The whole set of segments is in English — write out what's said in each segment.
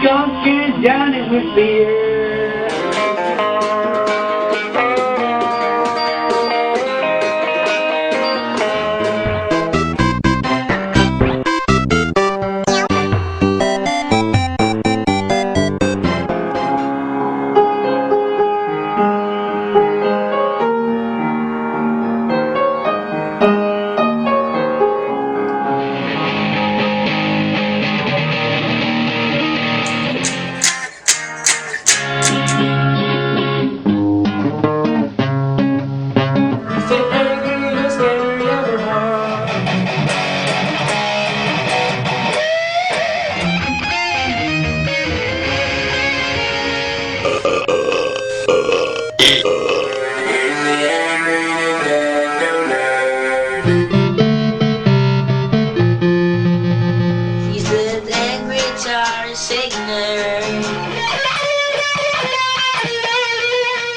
skunk is drowning with fear.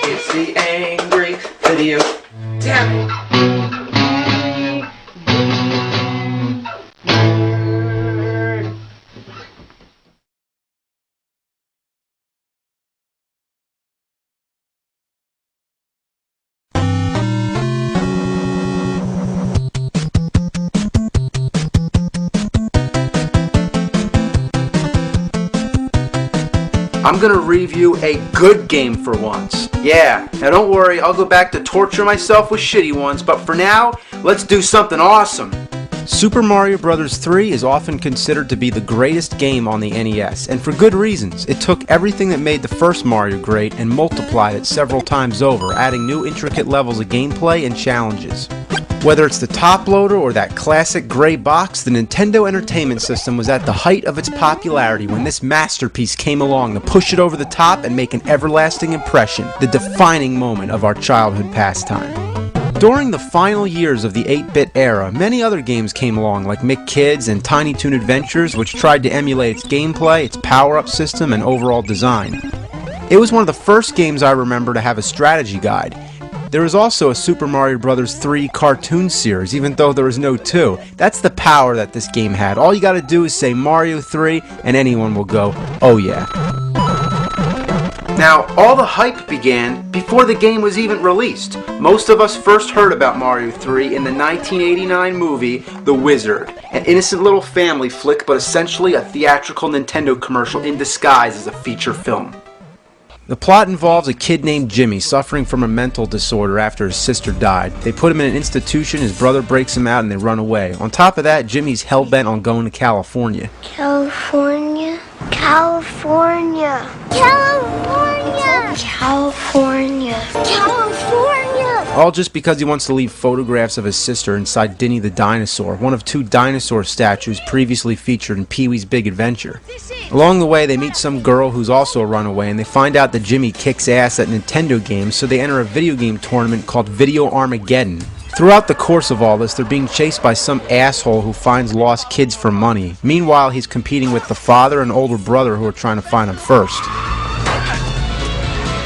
It's the angry video. Damn. I'm gonna review a good game for once. Yeah, now don't worry, I'll go back to torture myself with shitty ones, but for now, let's do something awesome. Super Mario Bros. 3 is often considered to be the greatest game on the NES, and for good reasons. It took everything that made the first Mario great and multiplied it several times over, adding new intricate levels of gameplay and challenges. Whether it's the top loader or that classic gray box, the Nintendo Entertainment System was at the height of its popularity when this masterpiece came along to push it over the top and make an everlasting impression, the defining moment of our childhood pastime. During the final years of the 8-bit era, many other games came along like McKids and Tiny Toon Adventures, which tried to emulate its gameplay, its power-up system, and overall design. It was one of the first games I remember to have a strategy guide. There was also a Super Mario Bros. 3 cartoon series, even though there was no 2. That's the power that this game had. All you gotta do is say Mario 3, and anyone will go, oh yeah. Now, all the hype began before the game was even released. Most of us first heard about Mario 3 in the 1989 movie, The Wizard, an innocent little family flick, but essentially a theatrical Nintendo commercial in disguise as a feature film. The plot involves a kid named Jimmy suffering from a mental disorder after his sister died. They put him in an institution, his brother breaks him out, and they run away. On top of that, Jimmy's hell-bent on going to California. California. California. California. California. California. All just because he wants to leave photographs of his sister inside Dinny the Dinosaur, one of 2 dinosaur statues previously featured in Pee-wee's Big Adventure. Along the way, they meet some girl who's also a runaway, and they find out that Jimmy kicks ass at Nintendo games, so they enter a video game tournament called Video Armageddon. Throughout the course of all this, they're being chased by some asshole who finds lost kids for money. Meanwhile, he's competing with the father and older brother who are trying to find him first.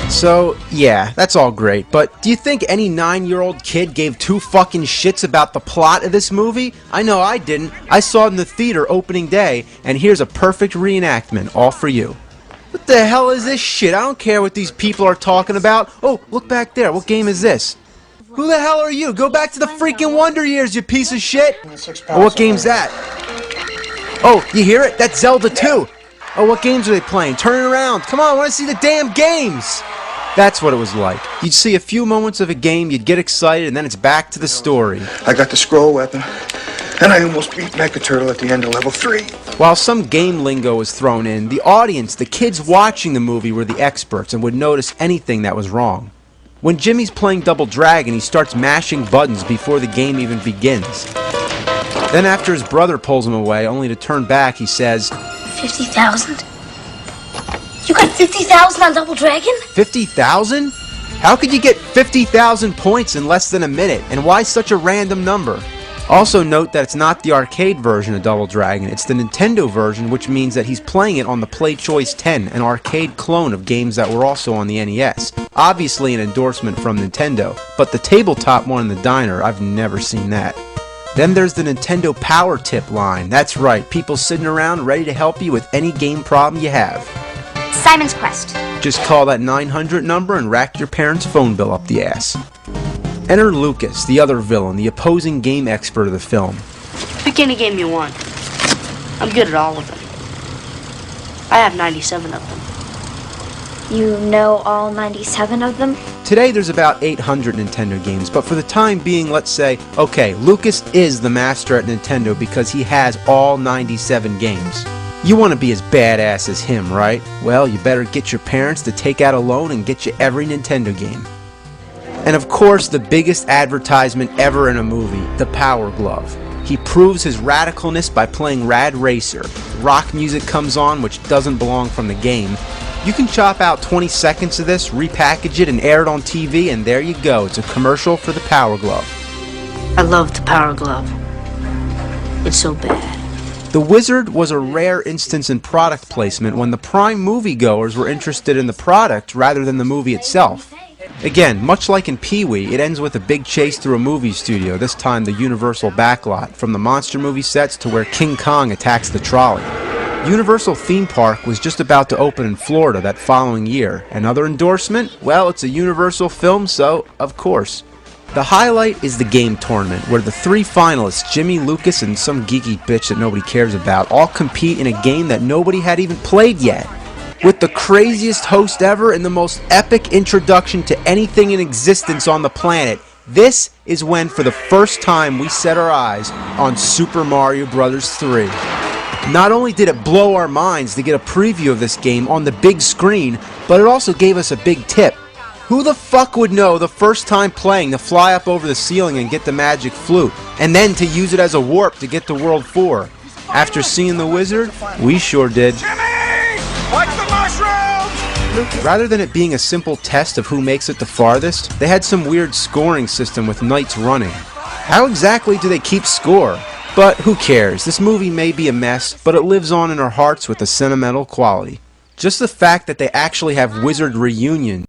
So, yeah, that's all great, but do you think any 9-year-old kid gave 2 fucking shits about the plot of this movie? I know I didn't. I saw it in the theater opening day, and here's a perfect reenactment, all for you. What the hell is this shit? I don't care what these people are talking about. Oh, look back there. What game is this? Who the hell are you? Go back to the freaking Wonder Years, you piece of shit! Oh, what game's that? Oh, you hear it? That's Zelda 2! Oh, what games are they playing? Turn it around! Come on, I want to see the damn games! That's what it was like. You'd see a few moments of a game, you'd get excited, and then it's back to the story. I got the scroll weapon, and I almost beat Mecha Turtle at the end of level 3. While some game lingo was thrown in, the audience, the kids watching the movie, were the experts and would notice anything that was wrong. When Jimmy's playing Double Dragon, he starts mashing buttons before the game even begins. Then after his brother pulls him away, only to turn back, he says, 50,000? You got 50,000 on Double Dragon? 50,000? How could you get 50,000 points in less than a minute? And why such a random number? Also note that it's not the arcade version of Double Dragon, it's the Nintendo version, which means that he's playing it on the Play Choice 10, an arcade clone of games that were also on the NES. Obviously an endorsement from Nintendo, but the tabletop one in the diner, I've never seen that. Then there's the Nintendo Power Tip line. That's right, people sitting around ready to help you with any game problem you have. Simon's Quest. Just call that 900 number and rack your parents' phone bill up the ass. Enter Lucas, the other villain, the opposing game expert of the film. Pick any game you want. I'm good at all of them. I have 97 of them. You know all 97 of them? Today there's about 800 Nintendo games, but for the time being, let's say, okay, Lucas is the master at Nintendo because he has all 97 games. You want to be as badass as him, right? Well, you better get your parents to take out a loan and get you every Nintendo game. And of course, the biggest advertisement ever in a movie, the Power Glove. He proves his radicalness by playing Rad Racer. Rock music comes on which doesn't belong from the game. You can chop out 20 seconds of this, repackage it, and air it on TV, and there you go. It's a commercial for the Power Glove. I love the Power Glove. It's so bad. The Wizard was a rare instance in product placement when the prime moviegoers were interested in the product rather than the movie itself. Again, much like in Pee-wee, it ends with a big chase through a movie studio, this time the Universal backlot, from the monster movie sets to where King Kong attacks the trolley. Universal Theme Park was just about to open in Florida that following year. Another endorsement? Well, it's a Universal film, so of course. The highlight is the game tournament, where the three finalists, Jimmy, Lucas, and some geeky bitch that nobody cares about, all compete in a game that nobody had even played yet. With the craziest host ever and the most epic introduction to anything in existence on the planet, this is when for the first time we set our eyes on Super Mario Bros. 3. Not only did it blow our minds to get a preview of this game on the big screen, but it also gave us a big tip. Who the fuck would know the first time playing to fly up over the ceiling and get the magic flute, and then to use it as a warp to get to World 4? After seeing the Wizard, we sure did. Like the mushrooms! Rather than it being a simple test of who makes it the farthest, they had some weird scoring system with knights running. How exactly do they keep score? But who cares? This movie may be a mess, but it lives on in our hearts with a sentimental quality. Just the fact that they actually have Wizard reunions